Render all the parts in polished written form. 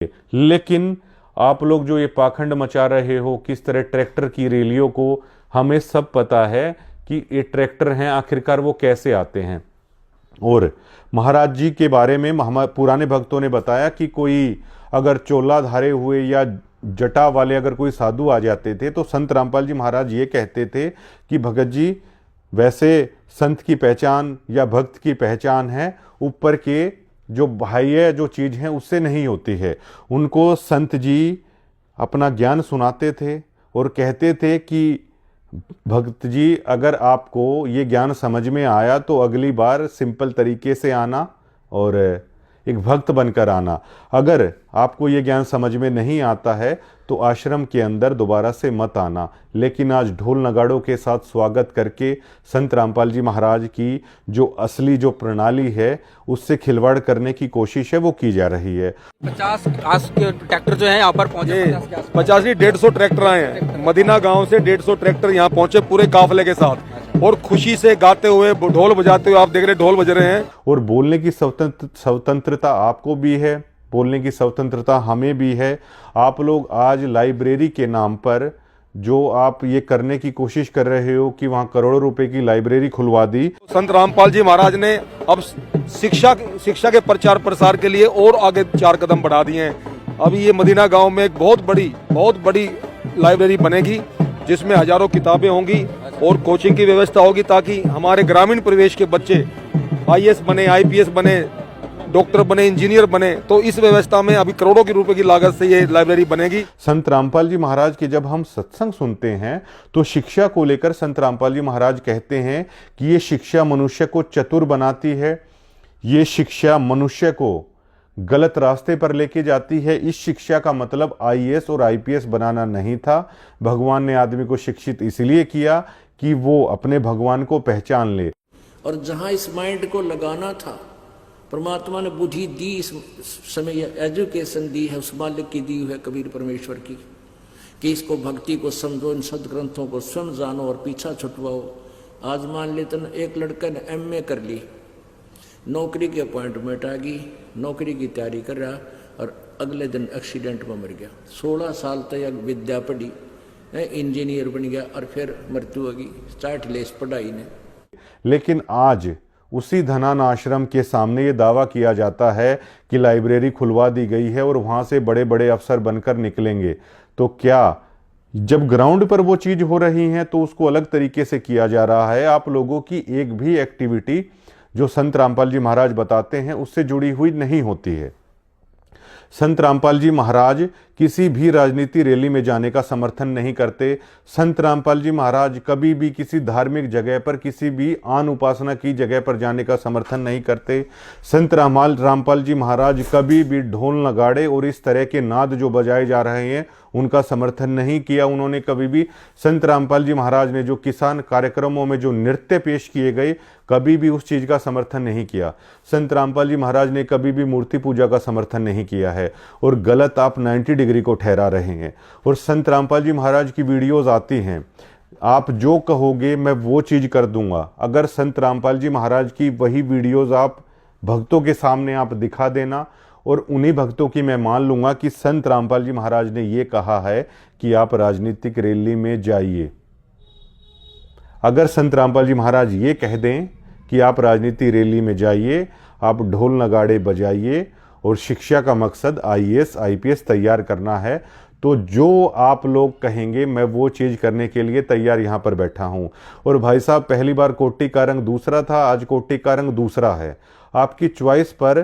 लेकिन आप लोग जो ये पाखंड मचा रहे हो किस तरह ट्रैक्टर की रैलियों को, हमें सब पता है कि ये ट्रैक्टर हैं, आखिरकार वो कैसे आते हैं। और महाराज जी के बारे में पुराने भक्तों ने बताया कि कोई अगर चोला धारे हुए या जटा वाले अगर कोई साधु आ जाते थे तो संत रामपाल जी महाराज ये कहते थे कि भगत जी, वैसे संत की पहचान या भक्त की पहचान है ऊपर के जो बाह्य जो चीज़ है उससे नहीं होती है। उनको संत जी अपना ज्ञान सुनाते थे और कहते थे कि भक्त जी, अगर आपको ये ज्ञान समझ में आया तो अगली बार सिंपल तरीके से आना और एक भक्त बनकर आना। अगर आपको ये ज्ञान समझ में नहीं आता है तो आश्रम के अंदर दोबारा से मत आना। लेकिन आज ढोल नगाड़ों के साथ स्वागत करके संत रामपाल जी महाराज की जो असली जो प्रणाली है उससे खिलवाड़ करने की कोशिश है वो की जा रही है। 50 ट्रैक्टर जो है यहाँ पर पहुंचे, 50 नहीं 150 ट्रैक्टर आए हैं। मदीना गांव से 150 ट्रैक्टर यहाँ पहुंचे पूरे काफिले के साथ और खुशी से गाते हुए ढोल बजाते हुए, आप देख रहे ढोल बज रहे हैं। और बोलने की स्वतंत्रता आपको भी है, बोलने की स्वतंत्रता हमें भी है। आप लोग आज लाइब्रेरी के नाम पर जो आप ये करने की कोशिश कर रहे हो कि वहाँ करोड़ों रुपए की लाइब्रेरी खुलवा दी। संत रामपाल जी महाराज ने अब शिक्षा के प्रचार प्रसार के लिए और आगे 4 कदम बढ़ा दिए हैं। अभी ये मदीना गांव में एक बहुत बड़ी लाइब्रेरी बनेगी जिसमें हजारों किताबें होंगी और कोचिंग की व्यवस्था होगी ताकि हमारे ग्रामीण परिवेश के बच्चे IAS बने, IPS बने, डॉक्टर बने, इंजीनियर बने। तो इस व्यवस्था में अभी करोड़ों की रुपए की लागत से ये लाइब्रेरी बनेगी। संत रामपाल जी महाराज के जब हम सत्संग सुनते हैं तो शिक्षा को लेकर संत रामपाल जी महाराज कहते हैं कि ये शिक्षा मनुष्य को चतुर बनाती है, ये शिक्षा मनुष्य को गलत रास्ते पर लेके जाती है। इस शिक्षा का मतलब IAS और IPS बनाना नहीं था। भगवान ने आदमी को शिक्षित इसलिए किया कि वो अपने भगवान को पहचान ले। और जहां इस माइंड को लगाना था, परमात्मा ने बुद्धि दी, इस समय एजुकेशन दी है, उस मालिक की दी हुई है कबीर परमेश्वर की, कि इसको भक्ति को समझो, इन सदग्रंथों को स्वयं जानो और पीछा छुटवाओ। आज मान लेते न एक लड़का ने MA कर ली, नौकरी की अपॉइंटमेंट आ गई, नौकरी की तैयारी कर रहा और अगले दिन एक्सीडेंट में मर गया। 16 साल तक विद्या पढ़ी, इंजीनियर बन गया और फिर मृत्यु होगी, स्टार्ट ले इस पढ़ाई ने। लेकिन आज उसी धनान आश्रम के सामने ये दावा किया जाता है कि लाइब्रेरी खुलवा दी गई है और वहाँ से बड़े बड़े अफसर बनकर निकलेंगे। तो क्या जब ग्राउंड पर वो चीज़ हो रही है तो उसको अलग तरीके से किया जा रहा है। आप लोगों की एक भी एक्टिविटी जो संत रामपाल जी महाराज बताते हैं उससे जुड़ी हुई नहीं होती है। संत रामपाल जी महाराज किसी भी राजनीति रैली में जाने का समर्थन नहीं करते। संत रामपाल जी महाराज कभी भी किसी धार्मिक जगह पर, किसी भी आन उपासना की जगह पर जाने का समर्थन नहीं करते। संत रामपाल जी महाराज कभी भी ढोल नगाड़े और इस तरह के नाद जो बजाए जा रहे हैं उनका समर्थन नहीं किया उन्होंने कभी भी। संत रामपाल जी महाराज ने जो किसान कार्यक्रमों में जो नृत्य पेश किए गए, कभी भी उस चीज़ का समर्थन नहीं किया। संत रामपाल जी महाराज ने कभी भी मूर्ति पूजा का समर्थन नहीं किया है और गलत आप 90 डिग्री को ठहरा रहे हैं। और संत रामपाल जी महाराज की वीडियोस आती हैं, आप जो कहोगे मैं वो चीज़ कर दूंगा। अगर संत रामपाल जी महाराज की वही वीडियोस आप भक्तों के सामने आप दिखा देना और उन्हीं भक्तों की मैं मान लूँगा कि संत रामपाल जी महाराज ने ये कहा है कि आप राजनीतिक रैली में जाइए। अगर संत रामपाल जी महाराज ये कह दें कि आप राजनीति रैली में जाइए, आप ढोल नगाड़े बजाइए और शिक्षा का मकसद IAS IPS तैयार करना है, तो जो आप लोग कहेंगे मैं वो चीज़ करने के लिए तैयार यहाँ पर बैठा हूँ। और भाई साहब, पहली बार कोटी का रंग दूसरा था, आज कोटी का रंग दूसरा है। आपकी चॉइस पर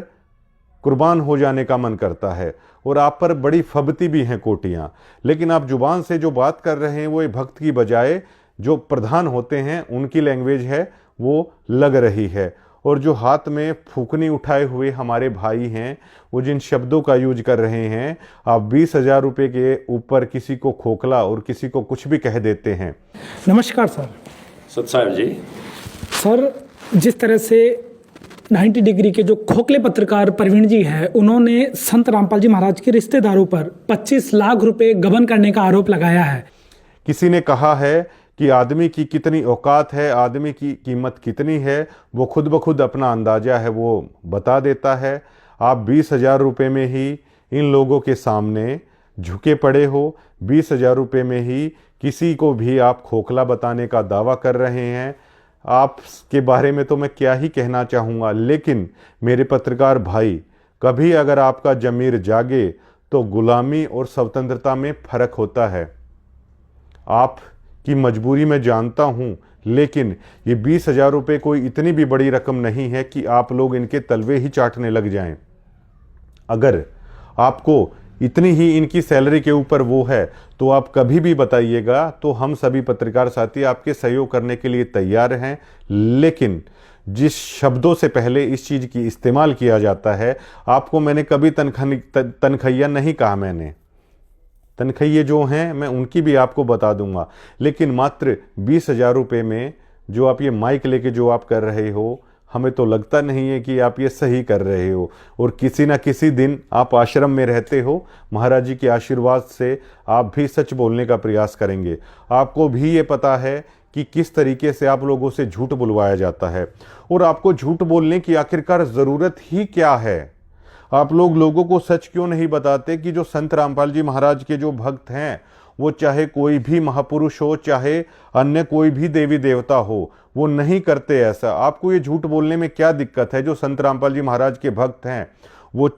कुर्बान हो जाने का मन करता है और आप पर बड़ी फबती भी हैं कोटियाँ, लेकिन आप जुबान से जो बात कर रहे हैं वो एक भक्त की बजाय जो प्रधान होते हैं उनकी लैंग्वेज है वो लग रही है। और जो हाथ में फूकनी उठाए हुए हमारे भाई हैं वो जिन शब्दों का यूज कर रहे हैं, आप 20,000 रुपये के ऊपर किसी को खोखला और किसी को कुछ भी कह देते हैं। नमस्कार सर। सत साहब जी। सर, जिस तरह से 90 डिग्री के जो खोखले पत्रकार प्रवीण जी हैं, उन्होंने संत रामपाल जी महाराज के रिश्तेदारों पर 25 लाख रुपए गबन करने का आरोप लगाया है। किसी ने कहा है कि आदमी की कितनी औकात है, आदमी की कीमत कितनी है, वो खुद ब खुद अपना अंदाजा है वो बता देता है। आप 20,000 रुपये में ही इन लोगों के सामने झुके पड़े हो। 20,000 रुपये में ही किसी को भी आप खोखला बताने का दावा कर रहे हैं। आपके बारे में तो मैं क्या ही कहना चाहूँगा, लेकिन मेरे पत्रकार भाई, कभी अगर आपका जमीर जागे तो गुलामी और स्वतंत्रता में फ़र्क होता है। आपकी मजबूरी मैं जानता हूँ, लेकिन ये 20,000 रुपये कोई इतनी भी बड़ी रकम नहीं है कि आप लोग इनके तलवे ही चाटने लग जाएं। अगर आपको इतनी ही इनकी सैलरी के ऊपर वो है तो आप कभी भी बताइएगा, तो हम सभी पत्रकार साथी आपके सहयोग करने के लिए तैयार हैं। लेकिन जिस शब्दों से पहले इस चीज़ की इस्तेमाल किया जाता है, आपको मैंने कभी तनखैया नहीं कहा। मैंने तनखैये जो हैं मैं उनकी भी आपको बता दूंगा, लेकिन मात्र 20,000 रुपये में जो आप ये माइक लेके जो आप कर रहे हो, हमें तो लगता नहीं है कि आप ये सही कर रहे हो। और किसी ना किसी दिन आप आश्रम में रहते हो, महाराज जी के आशीर्वाद से आप भी सच बोलने का प्रयास करेंगे। आपको भी ये पता है कि किस तरीके से आप लोगों से झूठ बुलवाया जाता है, और आपको झूठ बोलने की आखिरकार ज़रूरत ही क्या है। आप लोग लोगों को सच क्यों नहीं बताते कि जो संत रामपाल जी महाराज के जो भक्त हैं, वो चाहे कोई भी महापुरुष हो, चाहे अन्य कोई भी देवी देवता हो, वो नहीं करते ऐसा। आपको ये झूठ बोलने में क्या दिक्कत है? जो संत रामपाल जी महाराज के भक्त हैं वो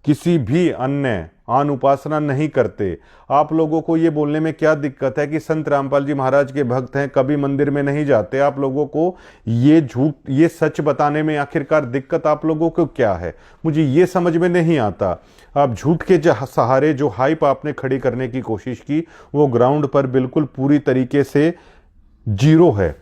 किसी भी अन्य आन उपासना नहीं करते। आप लोगों को ये बोलने में क्या दिक्कत है कि संत रामपाल जी महाराज के भक्त हैं, कभी मंदिर में नहीं जाते? आप लोगों को ये झूठ, ये सच बताने में आखिरकार दिक्कत आप लोगों को क्या है? मुझे ये समझ में नहीं आता। आप झूठ के सहारे जो हाइप आपने खड़ी करने की कोशिश की, वो ग्राउंड पर बिल्कुल पूरी तरीके से जीरो है।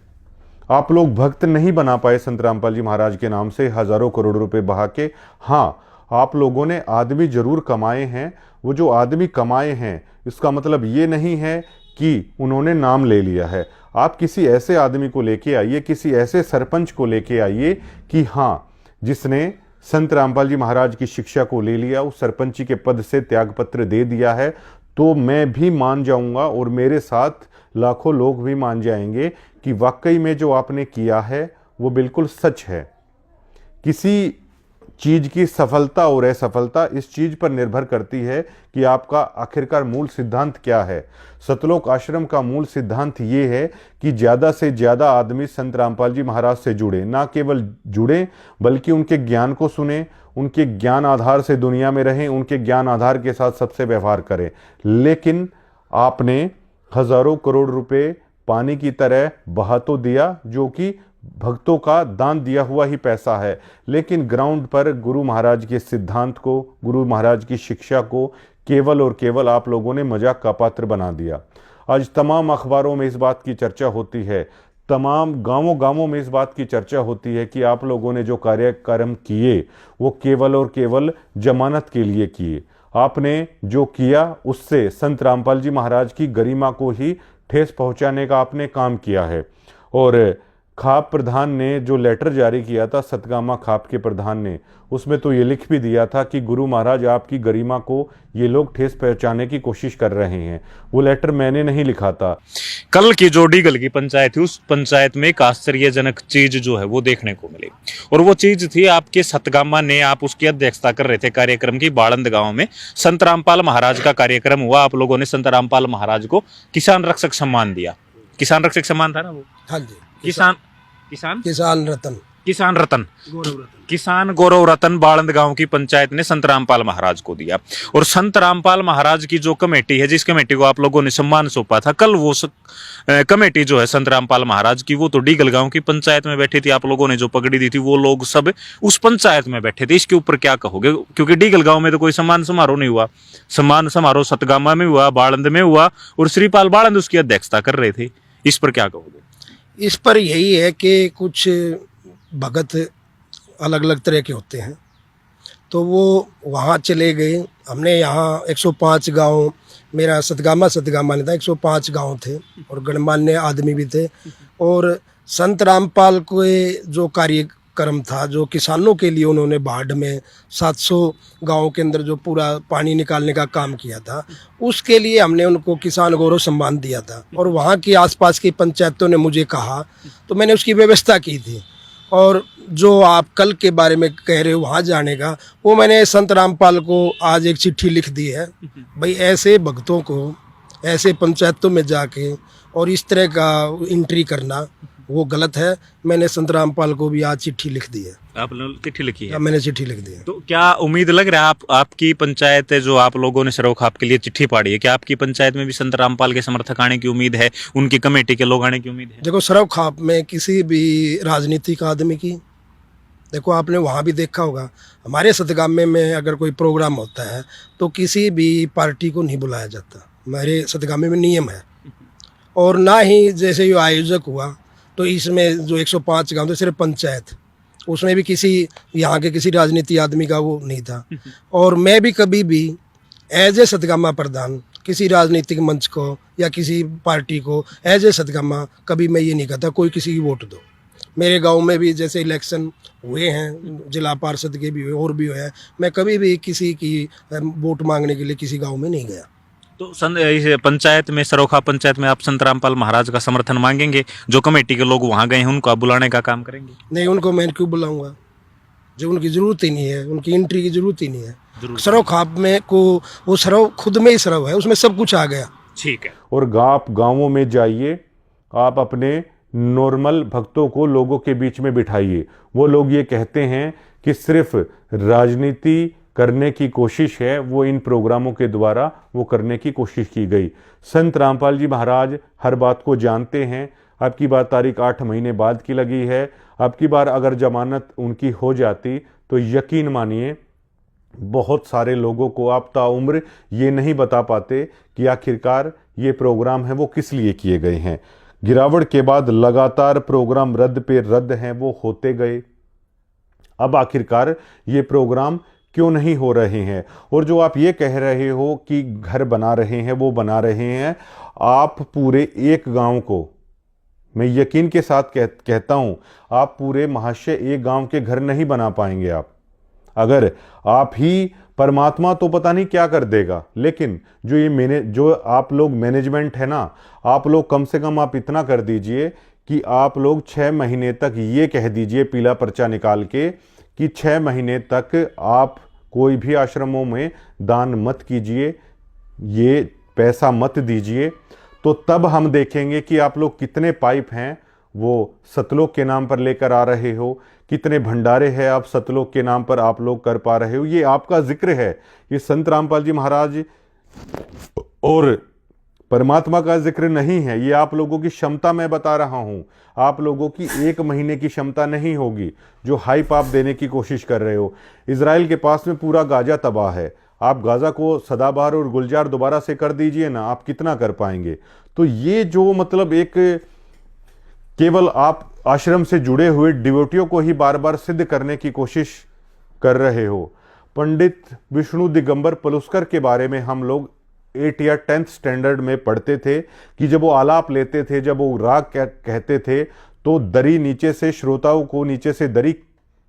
आप लोग भक्त नहीं बना पाए संत रामपाल जी महाराज के नाम से हजारों करोड़ रुपए बहा के। हाँ, आप लोगों ने आदमी जरूर कमाए हैं। वो जो आदमी कमाए हैं, इसका मतलब ये नहीं है कि उन्होंने नाम ले लिया है। आप किसी ऐसे आदमी को लेके आइए, किसी ऐसे सरपंच को लेके आइए कि हाँ, जिसने संत रामपाल जी महाराज की शिक्षा को ले लिया, उस सरपंची के पद से त्यागपत्र दे दिया है, तो मैं भी मान जाऊंगा और मेरे साथ लाखों लोग भी मान जाएंगे कि वाकई में जो आपने किया है वो बिल्कुल सच है। किसी चीज की सफलता और असफलता इस चीज पर निर्भर करती है कि आपका आखिरकार मूल सिद्धांत क्या है। सतलोक आश्रम का मूल सिद्धांत ये है कि ज़्यादा से ज़्यादा आदमी संत रामपाल जी महाराज से जुड़े, ना केवल जुड़े बल्कि उनके ज्ञान को सुने, उनके ज्ञान आधार से दुनिया में रहें, उनके ज्ञान आधार के साथ सबसे व्यवहार करें। लेकिन आपने हजारों करोड़ रुपए पानी की तरह बहा तो दिया, जो कि भक्तों का दान दिया हुआ ही पैसा है, लेकिन ग्राउंड पर गुरु महाराज के सिद्धांत को, गुरु महाराज की शिक्षा को केवल और केवल आप लोगों ने मजाक का पात्र बना दिया। आज तमाम अखबारों में इस बात की चर्चा होती है, तमाम गांवों गांवों में इस बात की चर्चा होती है कि आप लोगों ने जो कार्यक्रम किए वो केवल और केवल जमानत के लिए किए। आपने जो किया उससे संत रामपाल जी महाराज की गरिमा को ही ठेस पहुंचाने का आपने काम किया है। और खाप प्रधान ने जो लेटर जारी किया था, सतगामा खाप के प्रधान ने, उसमें तो ये लिख भी दिया था कि गुरु महाराज आपकी गरिमा को ये लोग ठेस पहुंचाने की कोशिश कर रहे हैं। वो लेटर मैंने नहीं लिखा था। कल की जो डीगल की पंचायत थी, उस पंचायत में एक आश्चर्यजनक चीज जो है वो देखने को मिली, और वो चीज थी आपके सतगामा ने, आप उसकी अध्यक्षता कर रहे थे कार्यक्रम की। बाड़ंद गांव में संत रामपाल महाराज का कार्यक्रम हुआ। आप लोगों ने संत रामपाल महाराज को किसान रक्षक सम्मान दिया। किसान रक्षक सम्मान था ना वो? हाँ जी, किसान रतन किसान गौरव रतन बाड़ंद गांव की पंचायत ने संत रामपाल महाराज को दिया। और संत रामपाल महाराज की जो कमेटी है, जिस कमेटी को आप लोगों ने सम्मान सौंपा था, कल वो कमेटी जो है संत रामपाल महाराज की, वो तो डीगल गांव की पंचायत में बैठी थी। आप लोगों ने जो पगड़ी दी थी, वो लोग सब उस पंचायत में बैठे थे। इसके ऊपर क्या कहोगे? क्योंकि डीगल गांव में तो कोई सम्मान समारोह नहीं हुआ। सम्मान समारोह सतगामा में हुआ, बाड़ंद में हुआ, और श्रीपाल बाड़ंद उसकी अध्यक्षता कर रहे थे। इस पर क्या कहोगे? इस पर यही है कि कुछ भगत अलग अलग तरह के होते हैं, तो वो वहाँ चले गए। हमने यहाँ 105 गांव, मेरा सतगामा नहीं था, 105 गांव थे और गणमान्य आदमी भी थे। और संत रामपाल के जो कार्यक्रम था, जो किसानों के लिए उन्होंने बाढ़ में 700 गांवों के अंदर जो पूरा पानी निकालने का काम किया था, उसके लिए हमने उनको किसान गौरव सम्मान दिया था। और वहाँ की आसपास की पंचायतों ने मुझे कहा, तो मैंने उसकी व्यवस्था की थी। और जो आप कल के बारे में कह रहे हो वहाँ जाने का, वो मैंने संत रामपाल को आज एक चिट्ठी लिख दी है। भाई ऐसे भक्तों को ऐसे पंचायतों में जाके और इस तरह का एंट्री करना वो गलत है। मैंने संत रामपाल को भी आज चिट्ठी लिख दी है। आपने चिट्ठी लिखी है? मैंने चिट्ठी लिख दी है। तो क्या उम्मीद लग रहा है आपकी पंचायत है जो आप लोगों ने सरोखाप के लिए चिट्ठी पाड़ी है, क्या आपकी पंचायत में भी संत रामपाल के समर्थक आने की उम्मीद है, उनकी कमेटी के लोग आने की उम्मीद है? देखो सरव खाप में किसी भी राजनीतिक आदमी की, देखो आपने वहाँ भी देखा होगा, हमारे सतगामे में अगर कोई प्रोग्राम होता है तो किसी भी पार्टी को नहीं बुलाया जाता। हमारे सतगामे में नियम है। और ना ही जैसे ये आयोजक हुआ तो इसमें जो 105 गाँव थे सिर्फ पंचायत, उसमें भी किसी यहाँ के किसी राजनीति आदमी का वो नहीं था। और मैं भी कभी भी एज ए सतगामा प्रधान किसी राजनीतिक मंच को या किसी पार्टी को एज ए सतगामा कभी मैं ये नहीं कहता कोई किसी की वोट दो। मेरे गांव में भी जैसे इलेक्शन हुए हैं, जिला पार्षद के भी हुए और भी हुए हैं, मैं कभी भी किसी की वोट मांगने के लिए किसी गांव में नहीं गया। तो इस पंचायत में, सरोखा पंचायत में आप संत रामपाल महाराज का समर्थन मांगेंगे? जो कमेटी के लोग वहां गए हैं उनको आप बुलाने का काम करेंगे? नहीं, उनको मैं क्यों बुलाऊंगा जो उनकी जरूरत ही नहीं है, उनकी एंट्री की जरूरत ही नहीं है। सरव खाप में को वो सरव खुद में ही सरव है, उसमें सब कुछ आ गया। ठीक है। और आप गांवों में जाइए, आप अपने नॉर्मल भक्तों को लोगों के बीच में बिठाइए। वो लोग ये कहते हैं कि सिर्फ राजनीति करने की कोशिश है, वो इन प्रोग्रामों के द्वारा वो करने की कोशिश की गई। संत रामपाल जी महाराज हर बात को जानते हैं। अब की बार तारीख 8 महीने बाद की लगी है। अब की बार अगर जमानत उनकी हो जाती तो यकीन मानिए बहुत सारे लोगों को आप ताउम्र ये नहीं बता पाते कि आखिरकार ये प्रोग्राम है वो किस लिए किए गए हैं। गिरावट के बाद लगातार प्रोग्राम रद्द पे रद्द हैं, वो होते गए। अब आखिरकार ये प्रोग्राम क्यों नहीं हो रहे हैं? और जो आप ये कह रहे हो कि घर बना रहे हैं, वो बना रहे हैं, आप पूरे एक गांव को, मैं यकीन के साथ कहता हूं, आप पूरे महाशय एक गांव के घर नहीं बना पाएंगे। अगर आप ही, परमात्मा तो पता नहीं क्या कर देगा, लेकिन जो आप लोग मैनेजमेंट है ना, आप लोग कम से कम आप इतना कर दीजिए कि आप लोग 6 महीने तक ये कह दीजिए पीला पर्चा निकाल के कि 6 महीने तक आप कोई भी आश्रमों में दान मत कीजिए, ये पैसा मत दीजिए। तो तब हम देखेंगे कि आप लोग कितने पाइप हैं वो सतलोक के नाम पर लेकर आ रहे हो, कितने भंडारे हैं आप सतलोक के नाम पर आप लोग कर पा रहे हो। ये आपका जिक्र है, ये संत रामपाल जी महाराज और परमात्मा का जिक्र नहीं है। ये आप लोगों की क्षमता मैं बता रहा हूं। आप लोगों की 1 महीने की क्षमता नहीं होगी जो हाइप आप देने की कोशिश कर रहे हो। इजराइल के पास में पूरा गाजा तबाह है, आप गाजा को सदाबहार और गुलजार दोबारा से कर दीजिए ना, आप कितना कर पाएंगे? तो ये जो मतलब एक केवल आप आश्रम से जुड़े हुए डिवोटियों को ही बार बार सिद्ध करने की कोशिश कर रहे हो। पंडित विष्णु दिगंबर पलुस्कर के बारे में हम लोग 8 या 10th स्टैंडर्ड में पढ़ते थे कि जब वो आलाप लेते थे, जब वो राग कहते थे, तो दरी नीचे से, श्रोताओं को नीचे से दरी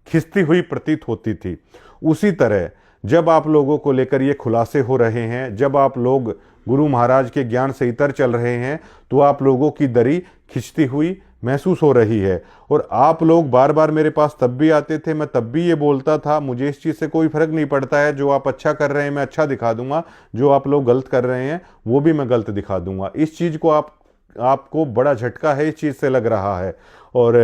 खिंचती हुई प्रतीत होती थी। उसी तरह जब आप लोगों को लेकर ये खुलासे हो रहे हैं, जब आप लोग गुरु महाराज के ज्ञान से इतर चल रहे हैं, तो आप लोगों की दरी खिंचती हुई महसूस हो रही है। और आप लोग बार बार मेरे पास तब भी आते थे, मैं तब भी ये बोलता था मुझे इस चीज़ से कोई फर्क नहीं पड़ता है, जो आप अच्छा कर रहे हैं मैं अच्छा दिखा दूंगा, जो आप लोग गलत कर रहे हैं वो भी मैं गलत दिखा दूंगा। इस चीज़ को आपको बड़ा झटका है, इस चीज़ से लग रहा है। और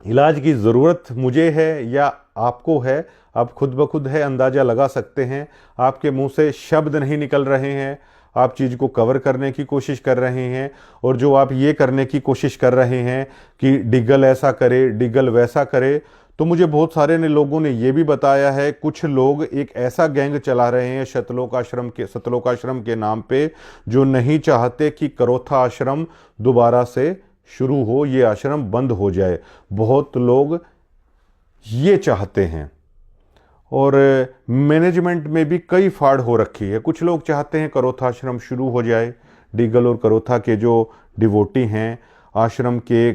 इलाज की ज़रूरत मुझे है या आपको है, आप खुद ब खुद है अंदाज़ा लगा सकते हैं। आपके मुंह से शब्द नहीं निकल रहे हैं, आप चीज़ को कवर करने की कोशिश कर रहे हैं। और जो आप ये करने की कोशिश कर रहे हैं कि डिग्गल ऐसा करे, डिग्गल वैसा करे, तो मुझे बहुत सारे लोगों ने ये भी बताया है, कुछ लोग एक ऐसा गैंग चला रहे हैं सतलोक आश्रम के नाम पे, जो नहीं चाहते कि करोथा आश्रम दोबारा से शुरू हो, ये आश्रम बंद हो जाए। बहुत लोग ये चाहते हैं और मैनेजमेंट में भी कई फाड़ हो रखी है। कुछ लोग चाहते हैं करोथा आश्रम शुरू हो जाए। डिगल और करोथा के जो डिवोटी हैं, आश्रम के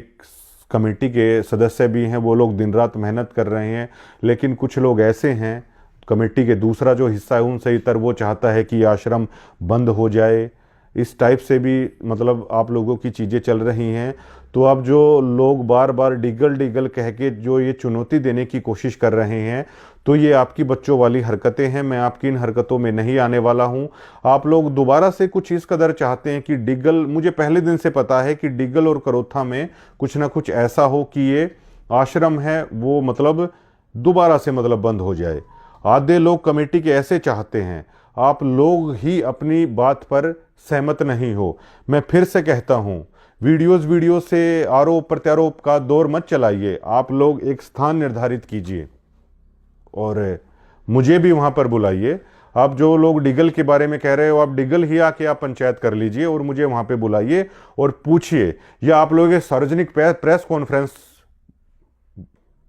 कमेटी के सदस्य भी हैं, वो लोग दिन रात मेहनत कर रहे हैं। लेकिन कुछ लोग ऐसे हैं, कमेटी के दूसरा जो हिस्सा है उनसे इतर, वो चाहता है कि आश्रम बंद हो जाए। इस टाइप से भी मतलब आप लोगों की चीज़ें चल रही हैं। तो अब जो लोग बार बार डिगल डिगल कह के जो ये चुनौती देने की कोशिश कर रहे हैं, तो ये आपकी बच्चों वाली हरकतें हैं। मैं आपकी इन हरकतों में नहीं आने वाला हूं। आप लोग दोबारा से कुछ इस कदर चाहते हैं कि डिगल, मुझे पहले दिन से पता है कि डिगल और करोथा में कुछ ना कुछ ऐसा हो कि ये आश्रम है वो मतलब दोबारा से मतलब बंद हो जाए। आधे लोग कमेटी के ऐसे चाहते हैं, आप लोग ही अपनी बात पर सहमत नहीं हो। मैं फिर से कहता हूं, वीडियो से आरोप प्रत्यारोप का दौर मत चलाइए। आप लोग एक स्थान निर्धारित कीजिए और मुझे भी वहां पर बुलाइए। आप जो लोग डिगल के बारे में कह रहे हो, आप डिगल ही आके आप पंचायत कर लीजिए और मुझे वहां पे बुलाइए और पूछिए, या आप लोग सार्वजनिक प्रेस कॉन्फ्रेंस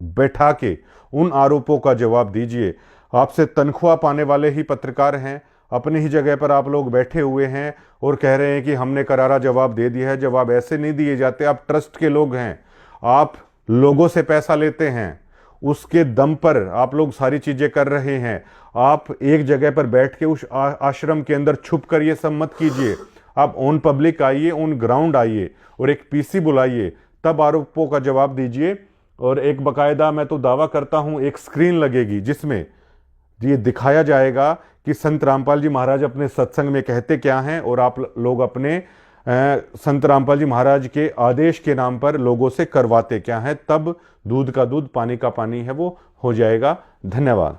बैठा के उन आरोपों का जवाब दीजिए। आपसे तनख्वाह पाने वाले ही पत्रकार हैं, अपनी ही जगह पर आप लोग बैठे हुए हैं और कह रहे हैं कि हमने करारा जवाब दे दिया है। जवाब ऐसे नहीं दिए जाते। आप ट्रस्ट के लोग हैं, आप लोगों से पैसा लेते हैं, उसके दम पर आप लोग सारी चीजें कर रहे हैं। आप एक जगह पर बैठ के उस आश्रम के अंदर छुप कर ये सब मत कीजिए। आप ऑन पब्लिक आइए, ऑन ग्राउंड आइए और एक पीसी बुलाइए, तब आरोपों का जवाब दीजिए। और एक बकायदा, मैं तो दावा करता हूं, एक स्क्रीन लगेगी जिसमें ये दिखाया जाएगा कि संत रामपाल जी महाराज अपने सत्संग में कहते क्या हैं और आप लोग अपने संत रामपाल जी महाराज के आदेश के नाम पर लोगों से करवाते क्या हैं। तब दूध का दूध पानी का पानी है वो हो जाएगा। धन्यवाद।